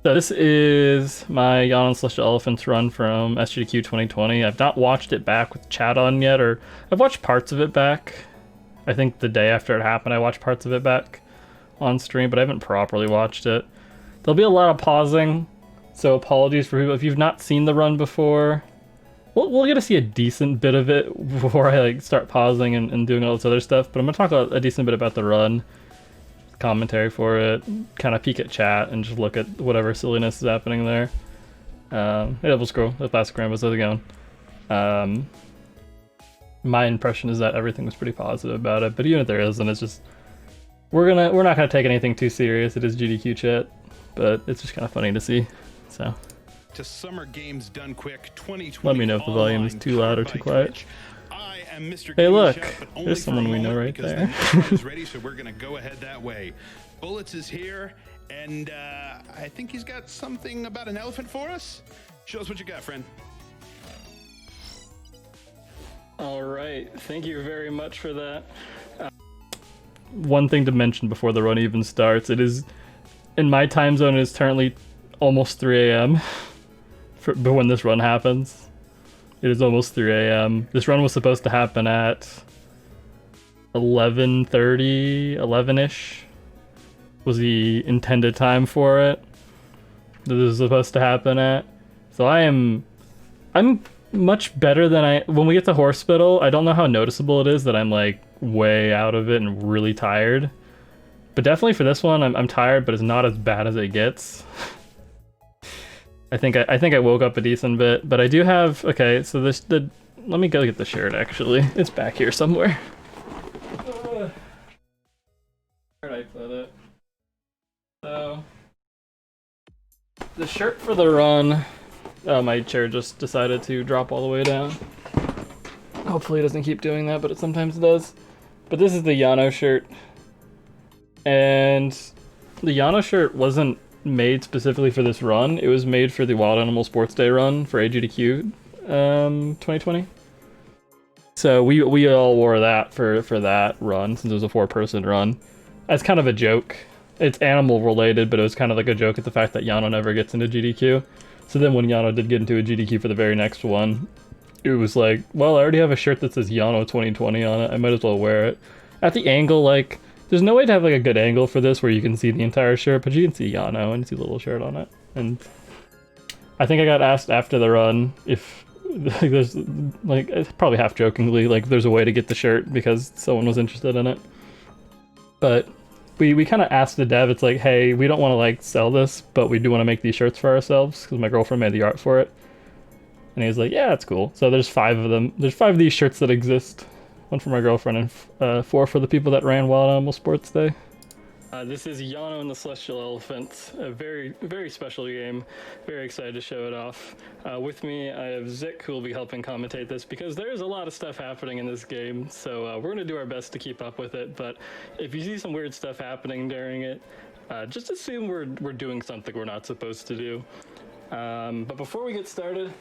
So this is my Yono Celestial Elephants run from SGDQ 2020. I've not watched it back with chat on yet, or I've watched parts of it back. I think the day after it happened, I watched parts of it back on stream, but I haven't properly watched it. There'll be a lot of pausing, so apologies for people if you've not seen the run before. We'll get to see a decent bit of it before I like start pausing and doing all this other stuff, but I'm gonna talk a decent bit about the run, commentary for it, kind of peek at chat, and just look at whatever silliness is happening there. Hey, Double Scroll, the Plastic Rambos, how's it going? My impression is that everything was pretty positive about it, but even if there isn't, it's just we're not gonna take anything too serious. It is GDQ chat, but it's just kind of funny to see. So. To Summer Games Done Quick 2020. Let me know if the volume is too loud or too quiet. I am Mr. Hey, look, there's someone we know right there. The is ready, so we're gonna go ahead that way. Bullets is here, and I think he's got something about an elephant for us. Show us what you got, friend. All right, thank you very much for that. One thing to mention before the run even starts: it is in my time zone. It is currently almost 3 a.m. But when this run happens, it is almost 3 a.m. This run was supposed to happen at 11:30, 11-ish was the intended time for it. This is supposed to happen at. So I'm much better than when we get to Hospital. I don't know how noticeable it is that I'm like way out of it and really tired. But definitely for this one, I'm tired, but it's not as bad as it gets. I think I woke up a decent bit, but I do have so let me go get the shirt actually. It's back here somewhere. Where'd I put it? So the shirt for the run. Oh, my chair just decided to drop all the way down. Hopefully it doesn't keep doing that, but it sometimes does. But this is the Yono shirt. And the Yono shirt wasn't made specifically for this run. It was made for the Wild Animal Sports Day run for AGDQ 2020. So we all wore that for that run since it was a 4-person run. As kind of a joke. It's animal related, but it was kind of like a joke at the fact that Yono never gets into GDQ. So then when Yono did get into a GDQ for the very next one, it was like, well, I already have a shirt that says Yono 2020 on it. I might as well wear it. At the angle, like, there's no way to have like a good angle for this where you can see the entire shirt, but you can see Yono and see the little shirt on it. And I think I got asked after the run if like, there's like probably half jokingly like there's a way to get the shirt because someone was interested in it. But we kind of asked the dev, it's like, hey, we don't want to like sell this, but we do want to make these shirts for ourselves because my girlfriend made the art for it. And he was like, yeah, that's cool. So there's 5 of them. There's 5 of these shirts that exist. 1 for my girlfriend and 4 for the people that ran Wild Animal Sports Day. This is Yono and the Celestial Elephants, a very, very special game. Very excited to show it off. With me, I have Zik, who will be helping commentate this because there's a lot of stuff happening in this game. So we're going to do our best to keep up with it. But if you see some weird stuff happening during it, just assume we're doing something we're not supposed to do. But before we get started,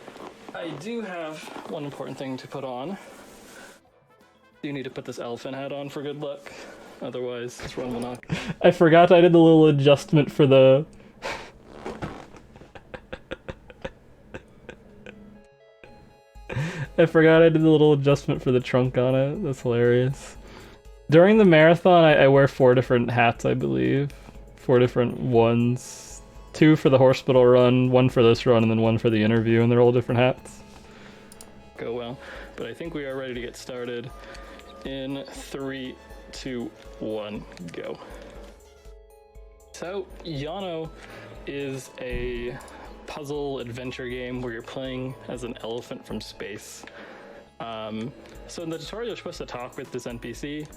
I do have one important thing to put on. You need to put this elephant hat on for good luck. Otherwise, this run will not. I forgot I did the little adjustment for the... I forgot I did the little adjustment for the trunk on it. That's hilarious. During the marathon, I wear 4 different hats, I believe. 4 different ones. 2 for the Hospital run, 1 for this run, and then 1 for the interview, and they're all different hats. Go well. But I think we are ready to get started. In 3, 2, 1, go. So, Yono is a puzzle adventure game where you're playing as an elephant from space. So in the tutorial, you're supposed to talk with this NPC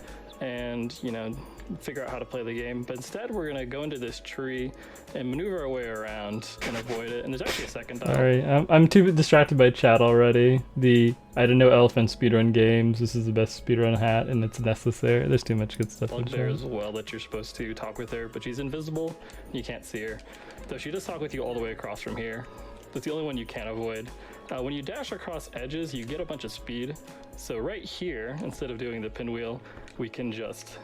and, you know, figure out how to play the game. But instead, we're going to go into this tree and maneuver our way around and avoid it. And there's actually a second dial. Sorry, I'm too distracted by chat already. I didn't know elephant speedrun games. This is the best speedrun hat, and it's necessary. There's too much good stuff. There as well that you're supposed to talk with her, but she's invisible. You can't see her. Though she does talk with you all the way across from here. That's the only one you can't avoid. When you dash across edges, you get a bunch of speed. So right here, instead of doing the pinwheel, we can just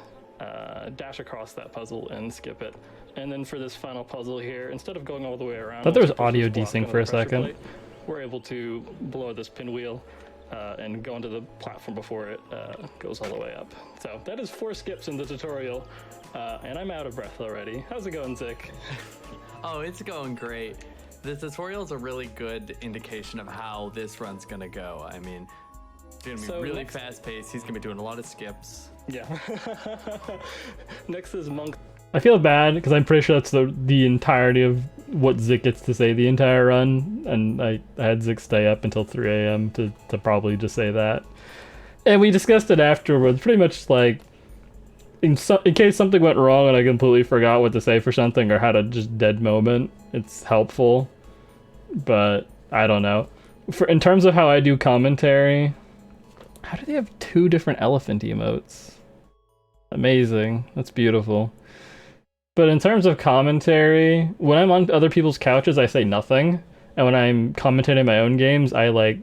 dash across that puzzle and skip it. And then for this final puzzle here, instead of going all the way around, Thought there was once we push audio this block desync into for the a pressure second. plate, we're able to blow this pinwheel and go into the platform before it goes all the way up. So that is 4 skips in the tutorial, and I'm out of breath already. How's it going, Zick? Oh, it's going great. The tutorial is a really good indication of how this run's gonna go. I mean, it's gonna be So really next- fast-paced. He's gonna be doing a lot of skips. Yeah. Next is Monk. I feel bad because I'm pretty sure that's the entirety of what Zick gets to say the entire run, and I had Zick stay up until 3 a.m. to probably just say that. And we discussed it afterwards, pretty much like, in case something went wrong and I completely forgot what to say for something or had a just dead moment, it's helpful. But I don't know. In terms of how I do commentary, how do they have 2 different elephant emotes? Amazing. That's beautiful. But in terms of commentary, when I'm on other people's couches, I say nothing. And when I'm commentating my own games, I like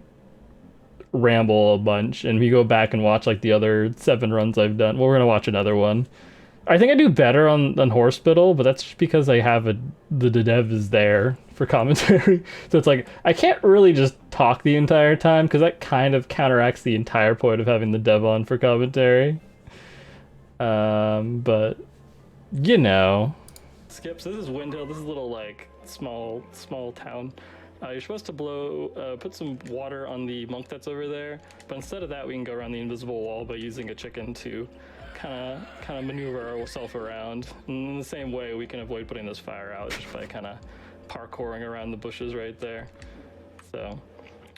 ramble a bunch. And we go back and watch like the other 7 runs I've done. Well, we're gonna watch another one. I think I do better on Hospital, but that's just because I have the dev is there for commentary. So it's like I can't really just talk the entire time because that kind of counteracts the entire point of having the dev on for commentary. But you know. Skips. This is Windhill. This is a little like small town. You're supposed to put some water on the monk that's over there, but instead of that, we can go around the invisible wall by using a chicken to kind of maneuver ourselves around. And in the same way, we can avoid putting this fire out just by kind of parkouring around the bushes right there. So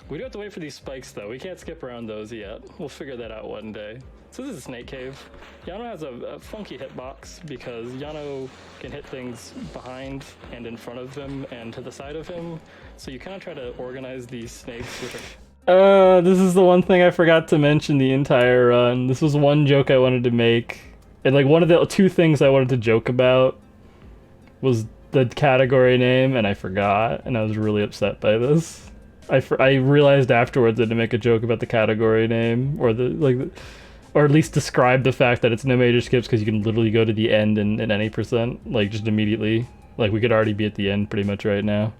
we do have to wait for these spikes though. We can't skip around those yet. We'll figure that out one day. So this is a snake cave. Yano has a funky hitbox because Yano can hit things behind and in front of him and to the side of him. So you kind of try to organize these snakes, which are... This is the one thing I forgot to mention the entire run. This was one joke I wanted to make. And like one of the 2 things I wanted to joke about was the category name, and I forgot, and I was really upset by this. I realized afterwards I had to make a joke about the category name, or or at least describe the fact that it's no major skips because you can literally go to the end in any percent, like just immediately. Like we could already be at the end pretty much right now,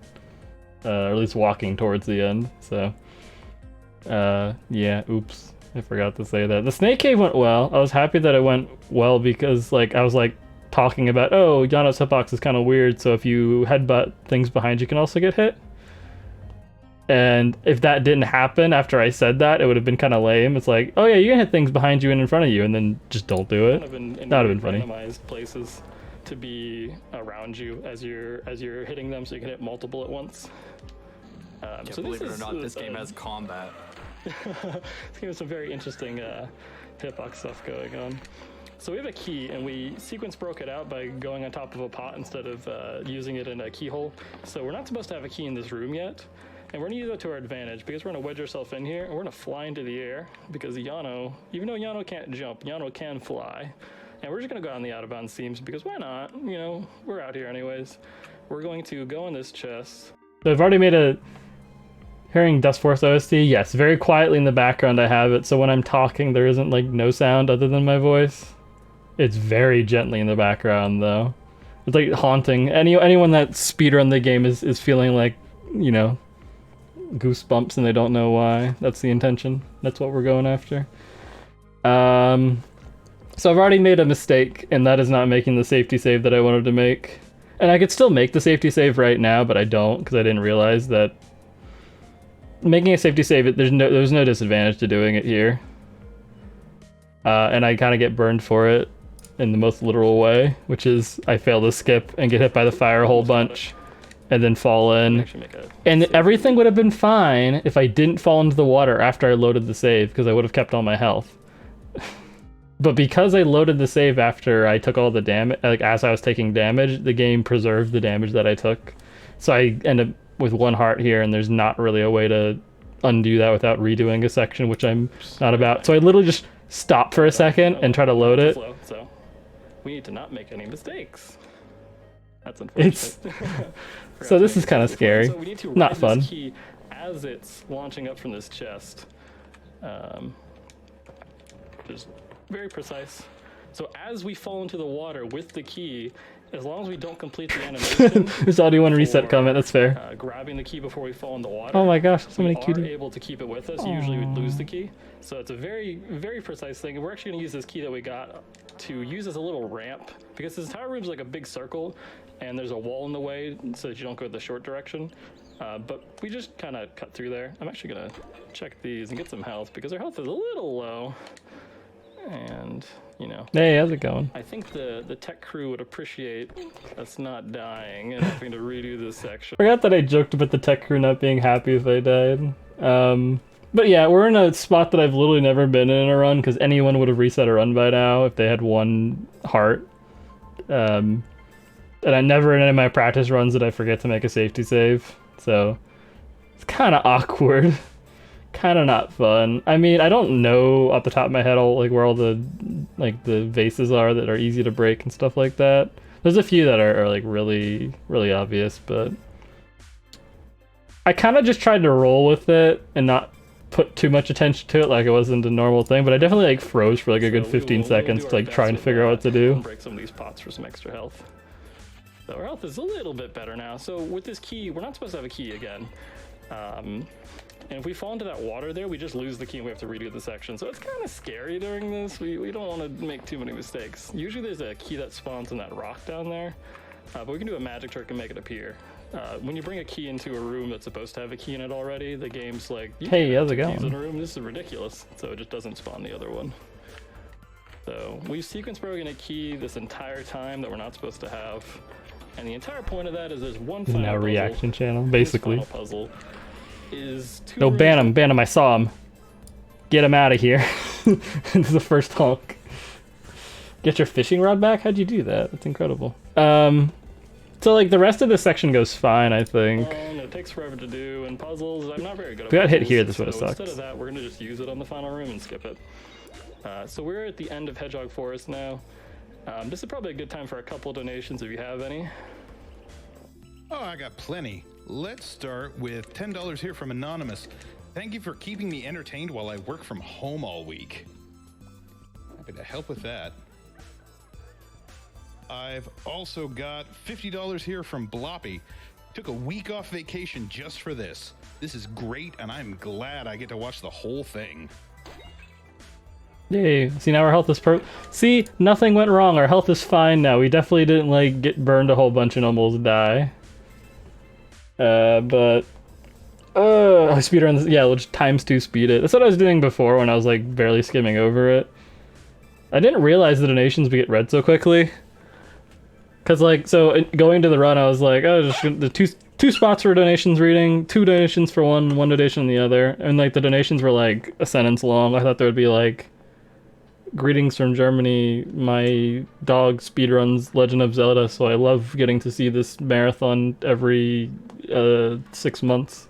or at least walking towards the end. So, yeah, oops, I forgot to say that. The snake cave went well. I was happy that it went well because like I was like talking about, oh, Yano's hitbox is kind of weird, so if you headbutt things behind you can also get hit. And if that didn't happen after I said that, it would have been kind of lame. It's like, oh yeah, you can hit things behind you and in front of you, and then just don't do it. That would have been funny. Randomized places to be around you as you're hitting them, so you can hit multiple at once. So Believe it or not, this game has combat. This game has some very interesting hitbox stuff going on. So we have a key, and we sequence broke it out by going on top of a pot instead of using it in a keyhole. So we're not supposed to have a key in this room yet. And we're going to use that to our advantage because we're going to wedge ourselves in here and we're going to fly into the air because Yano, even though Yano can't jump, Yano can fly. And we're just going to go on the out of bounds seams because why not? You know, we're out here anyways. We're going to go in this chest. So I've already made a... Hearing Dust Force OST? Yes, very quietly in the background I have it, so when I'm talking there isn't like no sound other than my voice. It's very gently in the background though. It's like haunting. Anyone that speedrun the game is feeling like, you know, goosebumps and they don't know why. That's the intention. That's what we're going after. So I've already made a mistake, and that is not making the safety save that I wanted to make. And I could still make the safety save right now, but I don't because I didn't realize that making a safety save, there's no disadvantage to doing it here. And I kind of get burned for it in the most literal way, which is I fail to skip and get hit by the fire a whole bunch. And then fall in. And everything would have been fine if I didn't fall into the water after I loaded the save, because I would have kept all my health. But because I loaded the save after I took all the damage, like as I was taking damage, the game preserved the damage that I took. So I end up with 1 heart here, and there's not really a way to undo that without redoing a section, which I'm not about. So I literally just stop for a second and try to load it. So we need to not make any mistakes. That's unfortunate. So this is kind of scary. So we need to not ride fun. This key as it's launching up from this chest. Just very precise. So as we fall into the water with the key, as long as we don't complete the animation. There's audio one reset comment, that's fair. Grabbing the key before we fall in the water. Oh my gosh, so many we are cuties. able to keep it with us. Usually we'd lose the key. So it's a very, very precise thing. We're actually gonna use this key that we got to use as a little ramp, because this entire room's like a big circle and there's a wall in the way so that you don't go the short direction. But we just kind of cut through there. I'm actually gonna check these and get some health because our health is a little low. And, you know. Hey, how's it going? I think the tech crew would appreciate us not dying and having to redo this section. Forgot that I joked about the tech crew not being happy if I died. But yeah, we're in a spot that I've literally never been in a run, because anyone would have reset a run by now if they had one heart. And I never in any of my practice runs did I forget to make a safety save. So it's kind of awkward. Kind of not fun. I mean, I don't know off the top of my head all like where all the vases are that are easy to break and stuff like that. There's a few that are like really obvious, but I kind of just tried to roll with it and not put too much attention to it like it wasn't a normal thing. But I definitely like froze for like a good 15 seconds to like trying to figure out what to do. Break some of these pots for some extra health. So our health is a little bit better now. So with this key, we're not supposed to have a key again. And if we fall into that water there, we just lose the key and we have to redo the section. So it's kind of scary during this. We don't want to make too many mistakes. Usually there's a key that spawns in that rock down there, but we can do a magic trick and make it appear. When you bring a key into a room that's supposed to have a key in it already, the game's like, hey, how's it going? Keys in a room. This is ridiculous. So it just doesn't spawn the other one. So we've sequence broken a key this entire time that we're not supposed to have. And the entire point of that is there's one final now puzzle. Reaction channel, basically. This final puzzle is two No, rooms ban him, I saw him. Get him out of here. This is the first honk. Get your fishing rod back? How'd you do that? That's incredible. So like the rest of this section goes fine, I think. It takes forever to do, and puzzles, I'm not very good at We got hit puzzles, here, this so would've sucked. instead of that, we're gonna just use it on the final room and skip it. So we're at the end of Hedgehog Forest now. This is probably a good time for a couple donations if you have any. Oh, I got plenty. Let's start with $10 here from Anonymous. Thank you for keeping me entertained while I work from home all week. Happy to help with that. I've also got $50 here from Bloppy. Took a week off vacation just for this. This is great, and I'm glad I get to watch the whole thing. Yay. See, now our health is See, nothing went wrong. Our health is fine now. We definitely didn't like get burned a whole bunch and almost die. Speedruns, yeah, we'll just ×2 speed it. That's what I was doing before when I was like barely skimming over it. I didn't realize the donations would get read so quickly. Cause like, so going to the run, I was like, oh, just the two spots for donations reading, 2 donations for one donation on the other. And like the donations were like a sentence long. I thought there would be like, greetings from Germany, my dog speedruns Legend of Zelda, so I love getting to see this marathon every 6 months.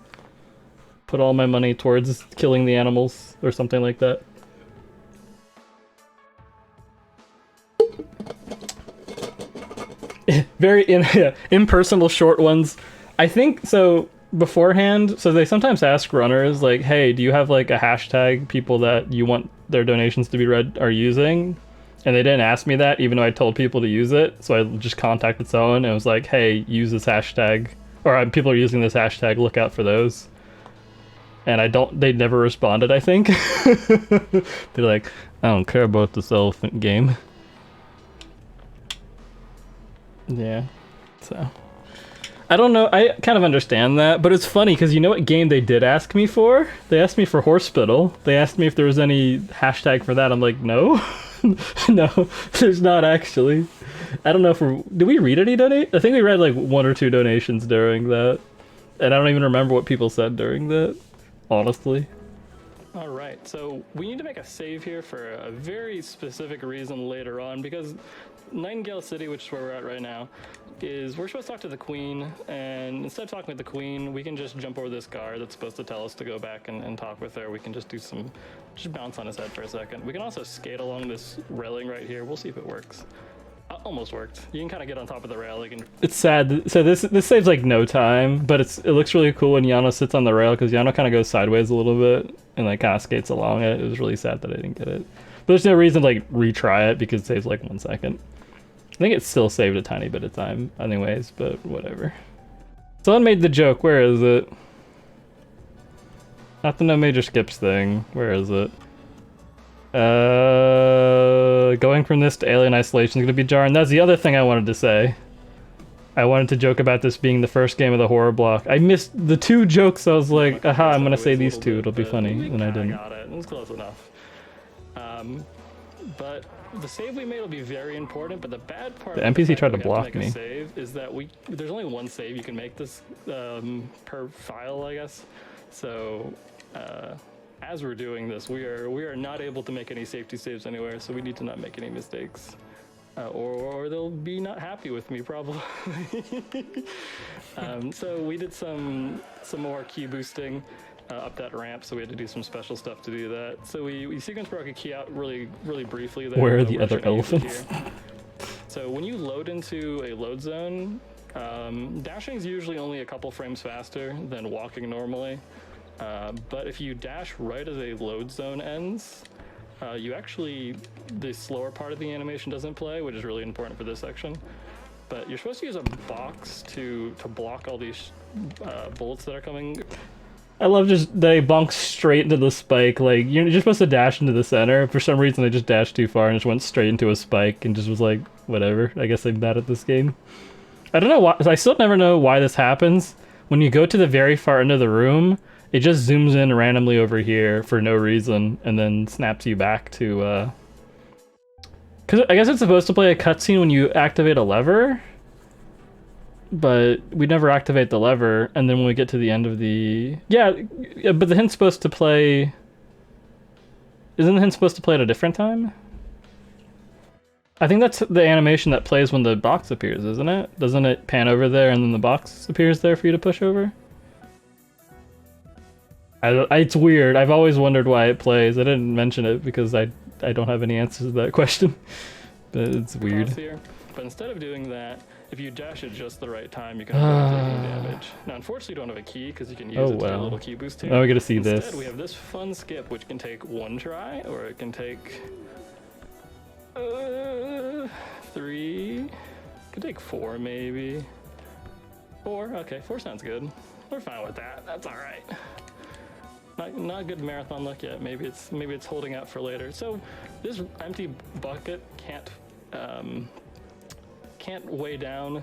Put all my money towards killing the animals, or something like that. Very impersonal short ones. I think, so beforehand, so they sometimes ask runners, like, hey, do you have like a hashtag people that you want their donations to be read are using? And they didn't ask me that, even though I told people to use it. So I just contacted someone and was like, hey, use this hashtag, or people are using this hashtag, look out for those. And they never responded, I think. They're like, I don't care about this elephant game. Yeah, so I don't know, I kind of understand that, but it's funny because you know what game they did ask me for? They asked me for Hospital. They asked me if there was any hashtag for that. I'm like, no. No, there's not actually. I don't know if did we read any donate? I think we read like 1 or 2 donations during that, and I don't even remember what people said during that, honestly. All right, so we need to make a save here for a very specific reason later on, because Nightingale City, which is where we're at right now, is we're supposed to talk to the Queen, and instead of talking with the Queen, we can just jump over this guard that's supposed to tell us to go back and talk with her. We can just just bounce on his head for a second. We can also skate along this railing right here. We'll see if it works. Almost worked. You can kind of get on top of the rail. It's sad. So this saves like no time, but it looks really cool when Yono sits on the rail, because Yono kind of goes sideways a little bit and like kind of skates along it. It was really sad that I didn't get it. But there's no reason to like retry it because it saves like 1 second. think it still saved a tiny bit of time anyways, but whatever. Someone made the joke, where is it? Not the no major skips thing, where is it? Going from this to Alien Isolation is gonna be jarring. That's the other thing I wanted to say. I wanted to joke about this being the first game of the horror block. I missed the 2 jokes. I was like, aha, I'm gonna say these 2. It'll be funny, and I didn't. Got it. It was close enough. But the save we made will be very important. But the bad part, The NPC tried to of the fact block that we have me. to make a save is that there's only one save you can make this per file, I guess. So as we're doing this, we are not able to make any safety saves anywhere. So we need to not make any mistakes. Or they'll be not happy with me probably. So we did some more key boosting up that ramp, so we had to do some special stuff to do that. So we sequence broke a key out really briefly there. Where are the We're other gonna use it elephants? here. So when you load into a load zone, dashing is usually only a couple frames faster than walking normally. But if you dash right as a load zone ends, the slower part of the animation doesn't play, which is really important for this section. But you're supposed to use a box to block all these bullets that are coming. I love just they bonk straight into the spike. Like, you're just supposed to dash into the center. For some reason, they just dashed too far and just went straight into a spike and just was like, whatever. I guess I'm bad at this game. I don't know why. I still never know why this happens. When you go to the very far end of the room, it just zooms in randomly over here for no reason and then snaps you back to, Because I guess it's supposed to play a cutscene when you activate a lever, but we never activate the lever, and then when we get to the end of the... Yeah, but the hint's supposed to play... Isn't the hint supposed to play at a different time? I think that's the animation that plays when the box appears, isn't it? Doesn't it pan over there and then the box appears there for you to push over? It's weird. I've always wondered why it plays. I didn't mention it because I don't have any answers to that question. But it's weird. Here. But instead of doing that, if you dash at just the right time, you can avoid taking damage. Now, unfortunately, you don't have a key because you can use it to get a little key boost here. Now we get to see Instead, this. we have this fun skip, which can take 1 try, or it can take 3. It could take 4, maybe. 4. Okay, 4 sounds good. We're fine with that. That's all right. Not a good marathon luck yet. Maybe it's holding out for later. So this empty bucket can't weigh down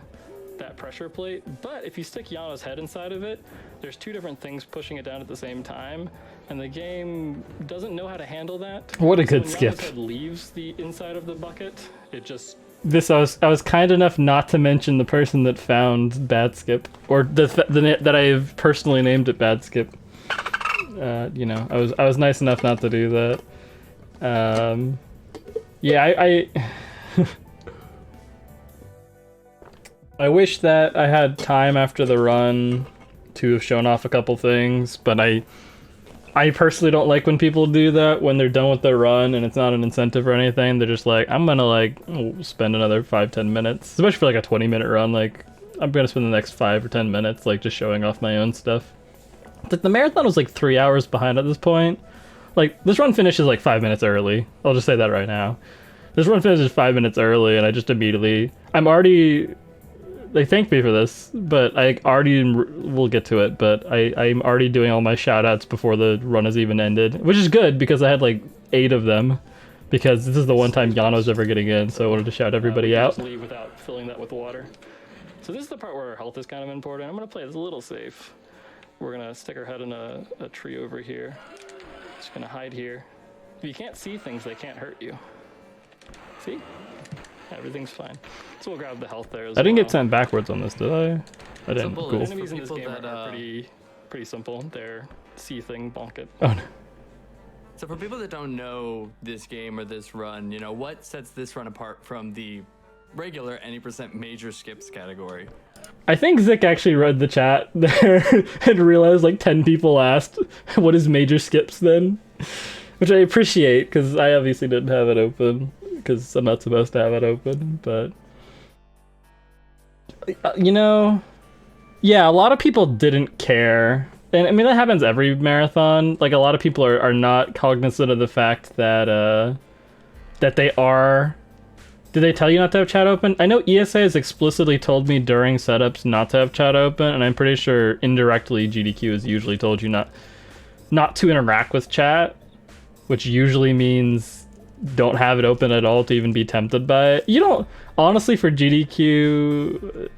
that pressure plate. But if you stick Yono's head inside of it, there's 2 different things pushing it down at the same time, and the game doesn't know how to handle that. What a good when skip. Yono's head leaves the inside of the bucket, it just... I was kind enough not to mention the person that found Bad Skip, or that I've personally named it Bad Skip. You know, I was nice enough not to do that. Yeah, I I wish that I had time after the run to have shown off a couple things, but I personally don't like when people do that when they're done with their run and it's not an incentive or anything. They're just like, I'm gonna spend another 5-10 minutes, especially for like a 20-minute run. Like, I'm gonna spend the next 5 or 10 minutes like just showing off my own stuff. Like, the marathon was like 3 hours behind at this point. Like, this run finishes like 5 minutes early. I'll just say that right now. This run finishes 5 minutes early, and I just immediately... They thanked me for this, but we'll get to it, but I'm already doing all my shoutouts before the run has even ended, which is good because I had like 8 of them, because this is the one time Yano's ever getting in, so I wanted to shout everybody out. Just leave without filling that with water. So this is the part where our health is kind of important. I'm gonna play this a little safe. We're gonna stick our head in a tree over here. Just gonna hide here. If you can't see things, they can't hurt you. See? Everything's fine. So we'll grab the health there as well. I didn't get sent backwards on this, did I? I didn't. Simple. Cool. Enemies in this For game people are pretty simple. They're see thing, bonk it. Oh no. So for people that don't know this game or this run, you know, what sets this run apart from the regular any % major skips category? I think Zik actually read the chat there and realized like 10 people asked, what is major skips then? Which I appreciate, because I obviously didn't have it open, because I'm not supposed to have it open, but... You know, yeah, a lot of people didn't care. And I mean, that happens every marathon. Like, a lot of people are not cognizant of the fact that, that they are Did they tell you not to have chat open? I know ESA has explicitly told me during setups not to have chat open, and I'm pretty sure indirectly GDQ has usually told you not to interact with chat, which usually means don't have it open at all to even be tempted by it. You don't, honestly, for GDQ,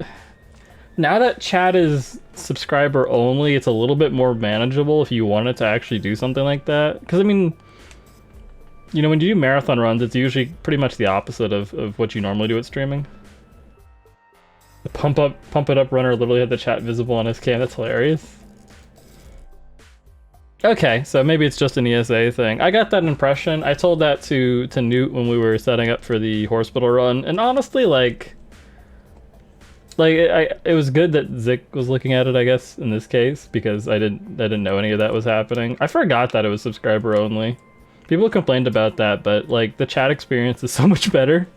now that chat is subscriber only, it's a little bit more manageable if you wanted to actually do something like that. Because, I mean, you know, when you do marathon runs, it's usually pretty much the opposite of what you normally do at streaming. The pump it up runner literally had the chat visible on his cam. That's hilarious. Okay, so maybe it's just an ESA thing. I got that impression. I told that to Newt when we were setting up for the hospital run, and honestly, like it was good that Zik was looking at it, I guess, in this case, because I didn't know any of that was happening. I forgot that it was subscriber only. People complained about that, but like the chat experience is so much better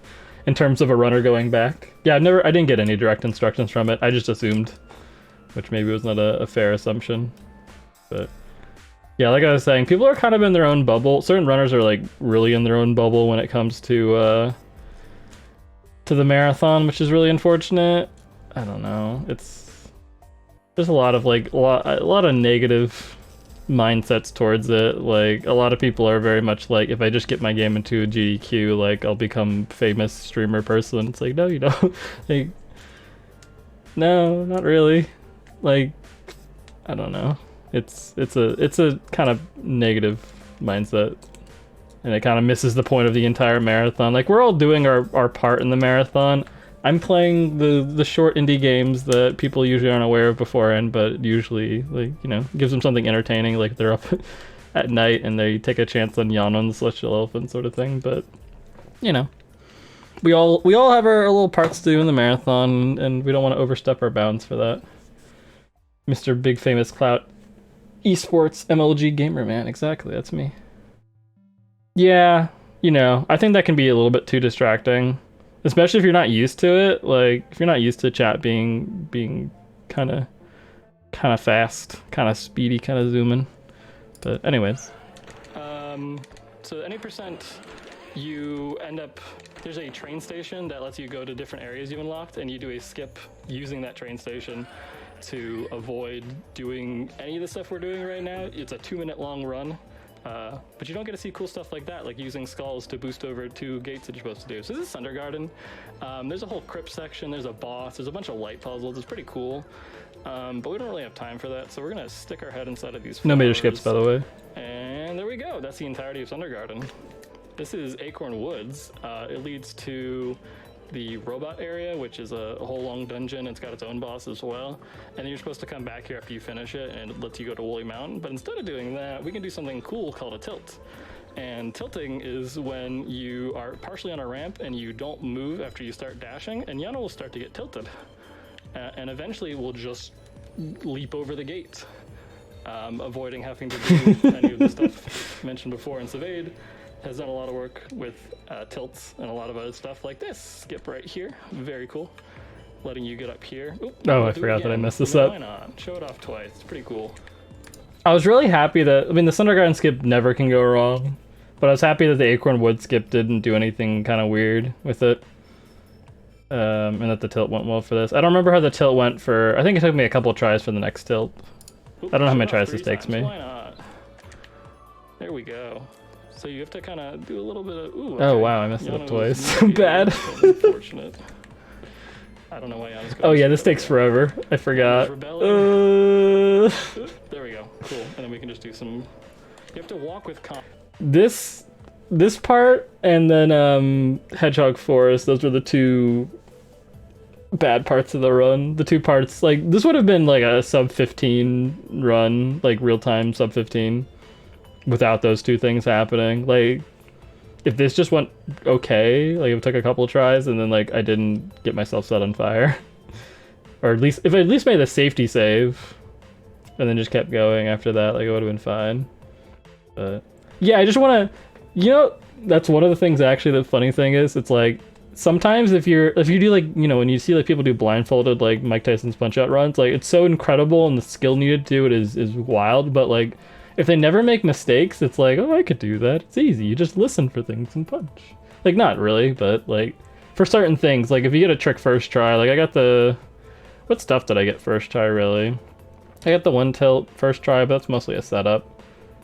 in terms of a runner going back. Yeah, I didn't get any direct instructions from it. I just assumed, which maybe was not a fair assumption. But yeah, like I was saying, people are kind of in their own bubble. Certain runners are like really in their own bubble when it comes to the marathon, which is really unfortunate. I don't know. There's a lot of negative mindsets towards it. Like, a lot of people are very much like, if I just get my game into a GDQ, like, I'll become famous streamer person. It's like, no, you don't. Like, no, not really. Like, I don't know. It's a kind of negative mindset, and it kind of misses the point of the entire marathon. Like, we're all doing our part in the marathon. I'm playing the short indie games that people usually aren't aware of beforehand, but usually, like, you know, gives them something entertaining, like they're up at night and they take a chance on Yono and the Celestial Elephant sort of thing. But, you know, we all have our little parts to do in the marathon, and we don't want to overstep our bounds for that. Mr. Big Famous Clout Esports MLG Gamer Man, exactly, that's me. Yeah, you know, I think that can be a little bit too distracting. Especially if you're not used to it, like if you're not used to chat being kind of fast, kind of speedy, kind of zooming. But anyways. So any percent, you end up, there's a train station that lets you go to different areas you've unlocked, and you do a skip using that train station to avoid doing any of the stuff we're doing right now. It's a 2-minute long run. But you don't get to see cool stuff like that, like using skulls to boost over 2 gates that you're supposed to do. So this is Thunder Garden. There's a whole crypt section, there's a boss, there's a bunch of light puzzles. It's pretty cool. But we don't really have time for that, so we're gonna stick our head inside of these flowers. No major skips, by the way. And there we go. That's the entirety of Thunder Garden. This is Acorn Woods. It leads to the robot area, which is a whole long dungeon. It's got its own boss as well, and then you're supposed to come back here after you finish it, and it lets you go to Woolly Mountain. But instead of doing that, we can do something cool called a tilt. And tilting is when you are partially on a ramp and you don't move after you start dashing, and Yono will start to get tilted, and eventually we'll just leap over the gate, avoiding having to do any of the stuff mentioned before. And Savade has done a lot of work with tilts and a lot of other stuff like this. Skip right here, very cool. Letting you get up here. Oop, I forgot that I messed this up. Why not? Show it off twice, it's pretty cool. I was really happy that, I mean, the Thunder Garden skip never can go wrong, but I was happy that the Acorn Woods skip didn't do anything kind of weird with it. And that the tilt went well for this. I don't remember how the tilt went for, I think it took me a couple tries for the next tilt. Oop, I don't know how many tries this takes me. Why not? There we go. So you have to kind of do a little bit of, ooh. Okay. Oh wow, I messed it up twice. Bad. Unfortunate. I don't know why Yono's going. Oh yeah, this takes forever. I forgot. There we go. Cool. And then we can just do some. You have to walk with This part and then Hedgehog Forest. Those were the two bad parts of the run. The two parts, like, this would have been like a sub 15 run, like real time sub 15, without those two things happening. Like, if this just went okay, like it took a couple of tries and then like I didn't get myself set on fire, or at least if I at least made a safety save and then just kept going after that, like it would have been fine. But yeah, I just want to, you know, that's one of the things actually. The funny thing is, it's like sometimes if you do, like, you know, when you see like people do blindfolded like Mike Tyson's punch out runs, like it's so incredible and the skill needed to do it is wild, but like if they never make mistakes, it's like, oh, I could do that. It's easy. You just listen for things and punch. Like, not really, but like for certain things, like if you get a trick first try, like I got the, what stuff did I get first try really? I got the one tilt first try, but that's mostly a setup.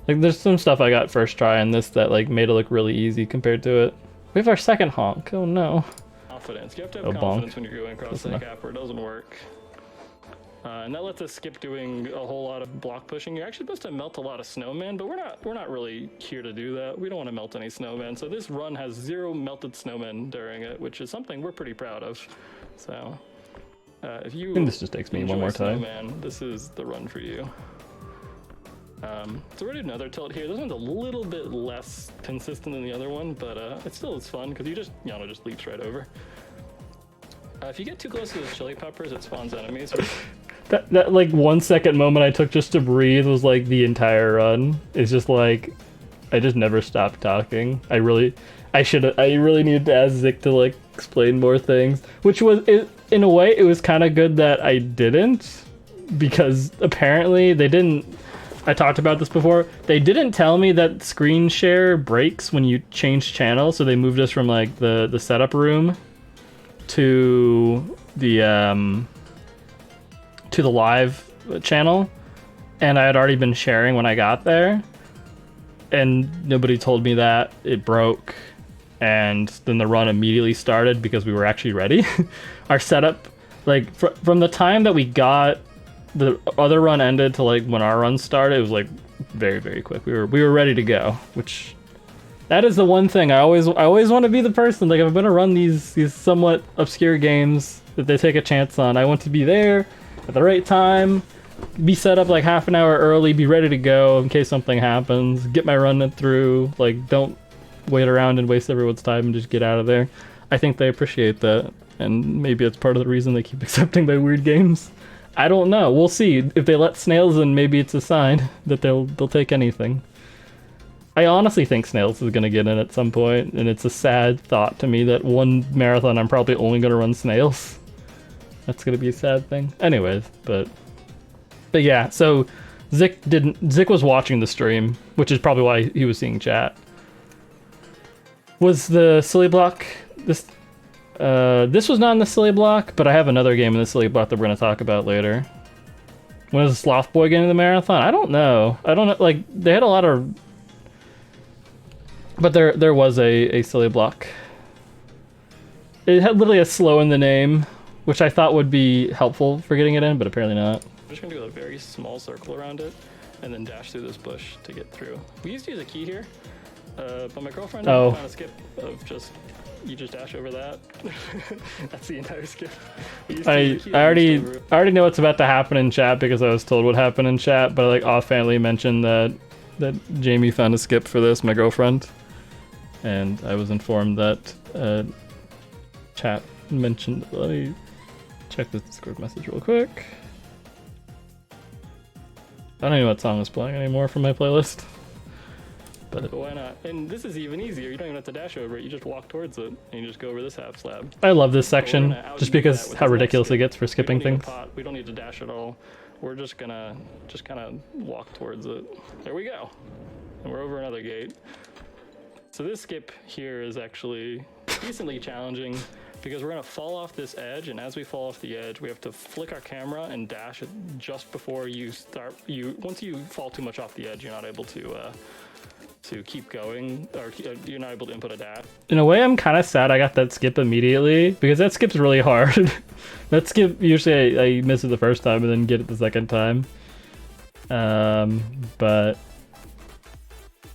Like there's some stuff I got first try in this that like made it look really easy compared to it. We have our second honk. Oh no. Confidence. You have to have confidence when you're going across the gap, or it doesn't work. And that lets us skip doing a whole lot of block pushing. You're actually supposed to melt a lot of snowmen, but we're not really here to do that. We don't want to melt any snowmen. So this run has 0 melted snowmen during it, which is something we're pretty proud of. So if you and this just takes me one more time. Snowman, this is the run for you. So we're doing another tilt here. This one's a little bit less consistent than the other one, but it still is fun because Yono just leaps right over. If you get too close to the chili peppers, it spawns enemies. That like 1 second moment I took just to breathe was like the entire run. It's just like I just never stopped talking. I really needed to ask Zik to like explain more things, which was in a way it was kind of good that I didn't, because apparently they didn't. I talked about this before. They didn't tell me that screen share breaks when you change channel, so they moved us from like the setup room to the live channel, and I had already been sharing when I got there, and nobody told me that it broke, and then the run immediately started because we were actually ready. Our setup, like from the time that we got the other run ended to like when our run started, it was like very, very quick. We were ready to go, which that is the one thing I always want to be the person, like if I'm gonna run these somewhat obscure games that they take a chance on, I want to be there at the right time, be set up like half an hour early, be ready to go in case something happens, get my run through, like don't wait around and waste everyone's time and just get out of there. I think they appreciate that, and maybe it's part of the reason they keep accepting my weird games. I don't know. We'll see. If they let snails in, maybe it's a sign that they'll take anything. I honestly think snails is gonna get in at some point, and it's a sad thought to me that one marathon I'm probably only gonna run snails. That's gonna be a sad thing. Anyways, but yeah. So Zik was watching the stream, which is probably why he was seeing chat. Was the silly block this? This was not in the silly block, but I have another game in the silly block that we're gonna talk about later. When is the Sloth Boy getting the marathon? I don't know. Like they had a lot of, but there was a silly block. It had literally a slow in the name, which I thought would be helpful for getting it in, but apparently not. I'm just gonna do a very small circle around it, and then dash through this bush to get through. We used to use a key here, but my girlfriend found a skip of you just dash over that. That's the entire skip. I already know what's about to happen in chat because I was told what happened in chat, but I like offhandedly mentioned that Jamie found a skip for this, my girlfriend, and I was informed that chat mentioned. Let me check this Discord message real quick. I don't even know what song is playing anymore from my playlist. But why not? And this is even easier. You don't even have to dash over it. You just walk towards it, and you just go over this half slab. I love this section, just because how ridiculous it gets for skipping things. We don't need to dash at all. We're just gonna kind of walk towards it. There we go. And we're over another gate. So this skip here is actually decently challenging because we're gonna fall off this edge, and as we fall off the edge, we have to flick our camera and dash it just before you start. Once you fall too much off the edge, you're not able to keep going, or you're not able to input a dash. In a way, I'm kind of sad I got that skip immediately, because that skip's really hard. That skip, usually I miss it the first time and then get it the second time. But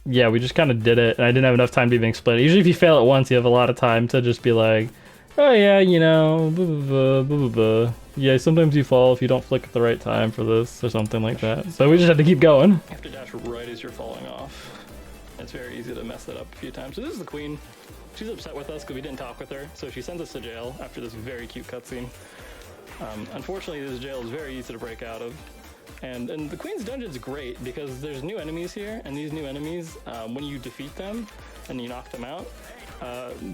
yeah, we just kind of did it, and I didn't have enough time to even explain it. Usually if you fail it once, you have a lot of time to just be like, oh yeah, you know, blah, blah, blah, blah, blah. Yeah, sometimes you fall if you don't flick at the right time for this, or something like that. So we just had to keep going. You have to dash right as you're falling off. It's very easy to mess that up a few times. So this is the queen. She's upset with us because we didn't talk with her, so she sends us to jail after this very cute cutscene. Unfortunately, this jail is very easy to break out of. And the queen's dungeon's great because there's new enemies here, and these new enemies, when you defeat them and you knock them out,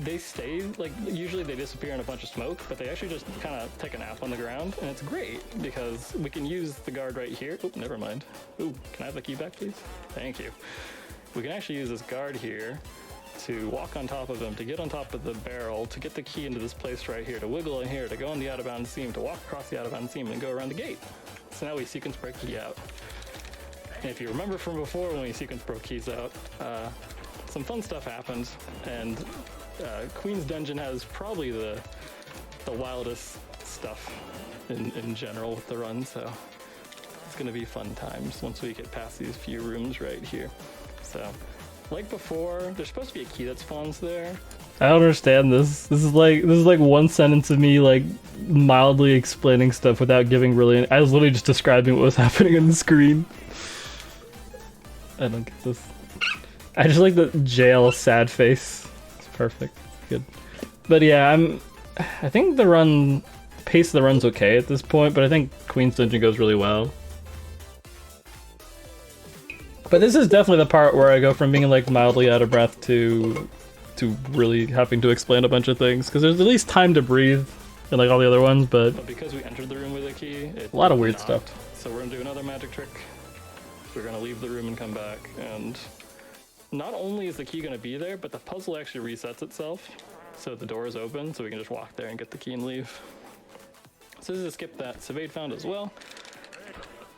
they stay, like, usually they disappear in a bunch of smoke, but they actually just kind of take a nap on the ground, and it's great because we can use the guard right here. Oh, never mind. Ooh, can I have the key back, please? Thank you. We can actually use this guard here to walk on top of him, to get on top of the barrel, to get the key into this place right here, to wiggle in here, to go on the out-of-bounds seam, to walk across the out-of-bounds seam, and go around the gate. So now we sequence break key out. And if you remember from before when we sequence broke keys out, some fun stuff happened, and Queen's Dungeon has probably the wildest stuff in general with the run, so it's gonna be fun times once we get past these few rooms right here. So, like before, there's supposed to be a key that spawns there. I don't understand this. This is like one sentence of me like mildly explaining stuff without giving really. I was literally just describing what was happening on the screen. I don't get this. I just like the jail sad face. It's perfect. Good. But yeah, I think the pace of the run's okay at this point, but I think Queen's Dungeon goes really well. But this is definitely the part where I go from being like mildly out of breath to really having to explain a bunch of things, because there's at least time to breathe in like all the other ones, but because we entered the room with a key, a lot of weird stuff. So we're gonna do another magic trick. We're gonna leave the room and come back, and not only is the key gonna be there, but the puzzle actually resets itself, so the door is open, so we can just walk there and get the key and leave. So this is a skip that Savade found as well.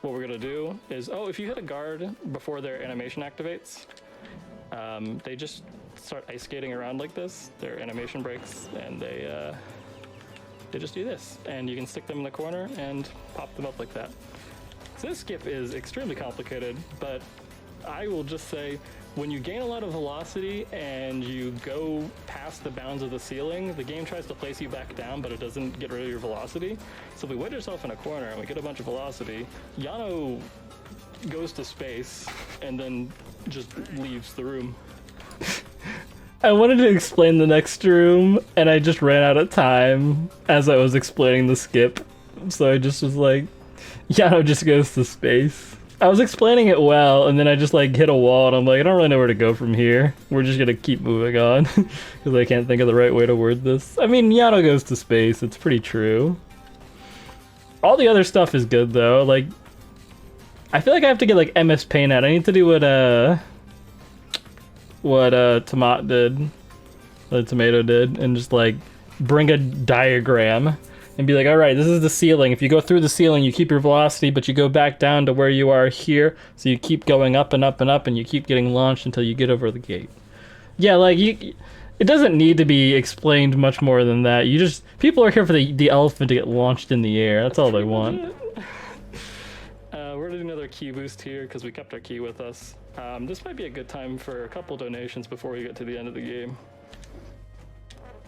What we're gonna do is, if you hit a guard before their animation activates, they just start ice skating around like this. Their animation breaks, and they just do this. And you can stick them in the corner and pop them up like that. So this skip is extremely complicated, but I will just say, when you gain a lot of velocity and you go past the bounds of the ceiling, the game tries to place you back down, but it doesn't get rid of your velocity. So if we wedge yourself in a corner and we get a bunch of velocity, Yono goes to space and then just leaves the room. I wanted to explain the next room, and I just ran out of time as I was explaining the skip. So I just was like, Yono just goes to space. I was explaining it well, and then I just like hit a wall, and I'm like, I don't really know where to go from here. We're just gonna keep moving on, because I can't think of the right way to word this. I mean, Yono goes to space, it's pretty true. All the other stuff is good, though. Like, I feel like I have to get like MS Paint out. I need to do what Tomato did, and just like bring a diagram and be like, all right, this is the ceiling. If you go through the ceiling, you keep your velocity, but you go back down to where you are here. So you keep going up and up and up, and you keep getting launched until you get over the gate. Yeah, like it doesn't need to be explained much more than that. People are here for the elephant to get launched in the air. That's all they want. We're gonna do another key boost here because we kept our key with us. This might be a good time for a couple donations before we get to the end of the game.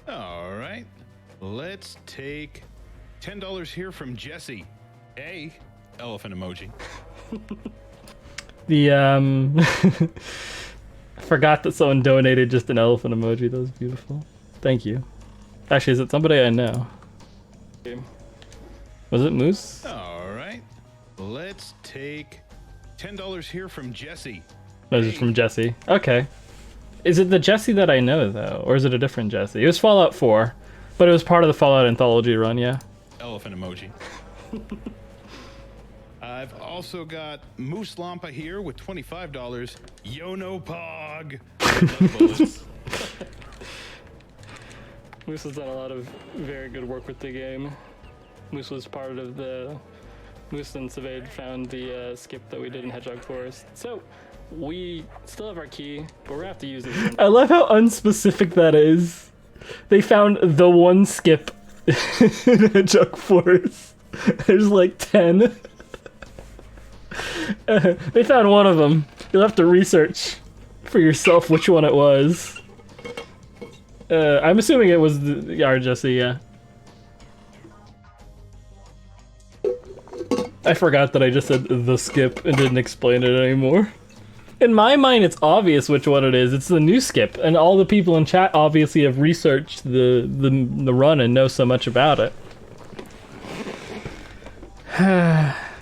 All right, let's take $10 here from Jesse. Elephant emoji. I forgot that someone donated just an elephant emoji. That was beautiful. Thank you. Actually, is it somebody I know? Was it Moose? All right, let's take $10 here from Jesse. No, it's from Jesse. Okay. Is it the Jesse that I know, though? Or is it a different Jesse? It was Fallout 4, but it was part of the Fallout Anthology run, yeah. Elephant emoji. I've also got Moose Lampa here with $25. Yono Pog. Moose has done a lot of very good work with the game. Moose was part of Moose and Savade found the skip that we did in Hedgehog Forest. So we still have our key, but we're gonna have to use it. I love how unspecific that is. They found the one skip in Hedgehog Forest. There's like 10. They found one of them. You'll have to research for yourself which one it was. I'm assuming it was our Jesse, yeah. I forgot that I just said the skip and didn't explain it anymore. In my mind, it's obvious which one it is. It's the new skip, and all the people in chat obviously have researched the run and know so much about it.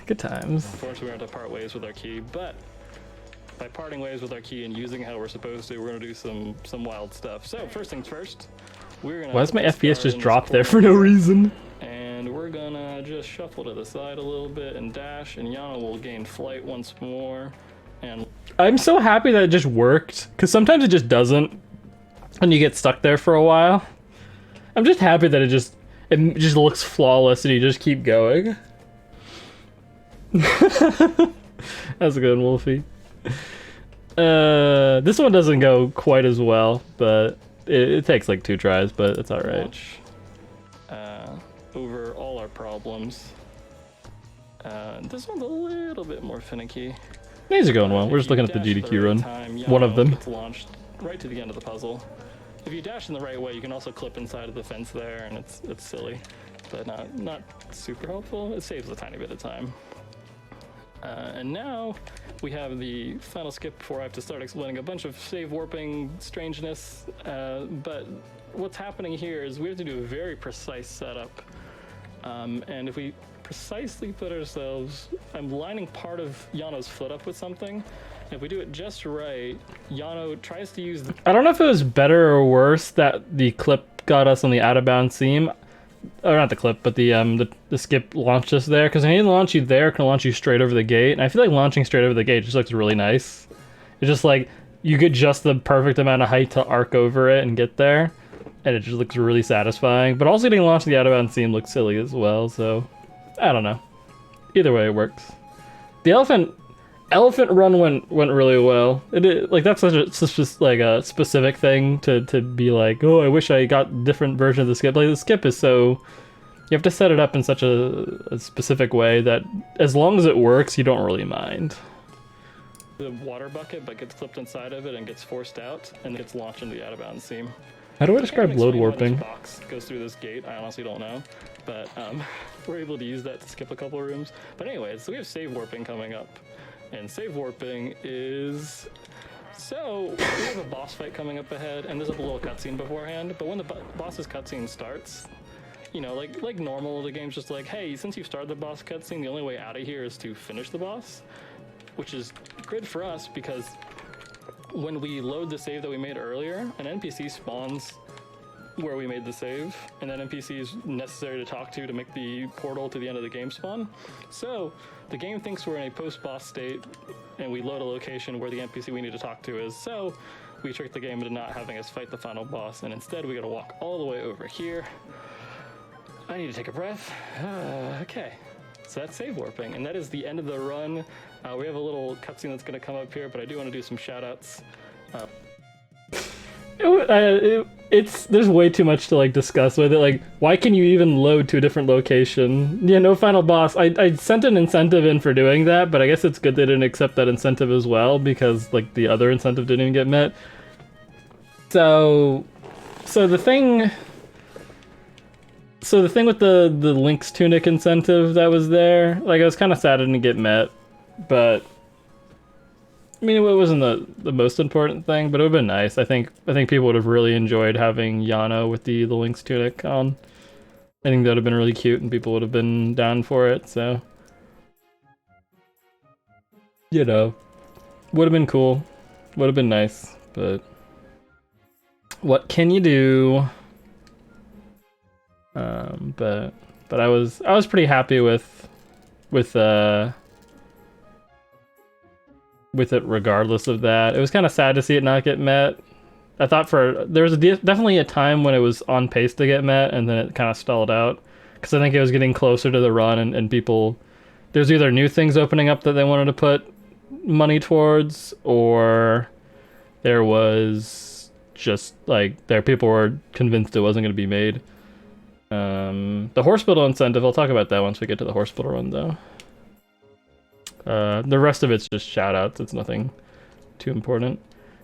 Good times. Unfortunately, we're going to part ways with our key, but by parting ways with our key and using how we're supposed to, we're going to do some wild stuff. So first things first, we're going to... Why does my FPS just drop there for no reason? And we're going to just shuffle to the side a little bit and dash, and Yono will gain flight once more. And I'm so happy that it just worked, because sometimes it just doesn't. and you get stuck there for a while. I'm just happy that it just looks flawless and you just keep going. That's a good one, Wolfie. This one doesn't go quite as well, but it takes like 2 tries, but it's alright. Over all our problems. This one's a little bit more finicky. These are going well. We're just looking at the GDQ run. One of them. Gets launched right to the end of the puzzle. If you dash in the right way, you can also clip inside of the fence there, and it's silly, but not super helpful. It saves a tiny bit of time. And now we have the final skip before I have to start explaining a bunch of save warping strangeness. But what's happening here is we have to do a very precise setup. And if we precisely put ourselves, I'm lining part of Yono's foot up with something. If we do it just right, Yono tries to use the... I don't know if it was better or worse that the clip got us on the out of bounds seam. Or not the clip, but the skip launched us there. Because when he launch you there, it can launch you straight over the gate. And I feel like launching straight over the gate just looks really nice. It's just like, you get just the perfect amount of height to arc over it and get there. And it just looks really satisfying. But also getting launched in the out of bounds seam looks silly as well, so... I don't know. Either way, it works. The elephant run went really well. Like that's such a specific thing to be like, oh, I wish I got different version of the skip. Like the skip is so, you have to set it up in such a specific way that as long as it works, you don't really mind. The water bucket, but gets clipped inside of it and gets forced out, and gets launched into the out of bounds seam. How do I describe load warping? This box goes through this gate. I honestly don't know, but we're able to use that to skip a couple of rooms. But anyways, so we have save warping coming up, and save warping is so we have a boss fight coming up ahead, and there's a little cutscene beforehand. But when the boss's cutscene starts, you know, like normal, the game's just like, hey, since you've started the boss cutscene, the only way out of here is to finish the boss, which is good for us because when we load the save that we made earlier, an NPC spawns where we made the save, and that NPC is necessary to talk to make the portal to the end of the game spawn. So the game thinks we're in a post-boss state, and we load a location where the NPC we need to talk to is. So we trick the game into not having us fight the final boss, and instead we gotta walk all the way over here. I need to take a breath. Okay. So that's save warping, and that is the end of the run. We have a little cutscene that's going to come up here, but I do want to do some shout-outs. There's way too much to like discuss with it. Like, why can you even load to a different location? Yeah, no final boss. I sent an incentive in for doing that, but I guess it's good they didn't accept that incentive as well because like the other incentive didn't even get met. So the thing with the Link's Tunic incentive that was there, like I was kind of sad it didn't get met, but I mean it wasn't the most important thing, but it would have been nice. I think people would have really enjoyed having Yono with the Link's Tunic on. I think that would have been really cute and people would have been down for it, so you know, would have been cool, would have been nice, but what can you do? But I was pretty happy with it regardless of that. It was kind of sad to see it not get met. I thought there was definitely a time when it was on pace to get met, and then it kind of stalled out because I think it was getting closer to the run, and people, there's either new things opening up that they wanted to put money towards, or there was just like people were convinced it wasn't going to be made. The hospital incentive, I'll talk about that once we get to the hospital run though. The rest of it's just shout outs, it's nothing too important.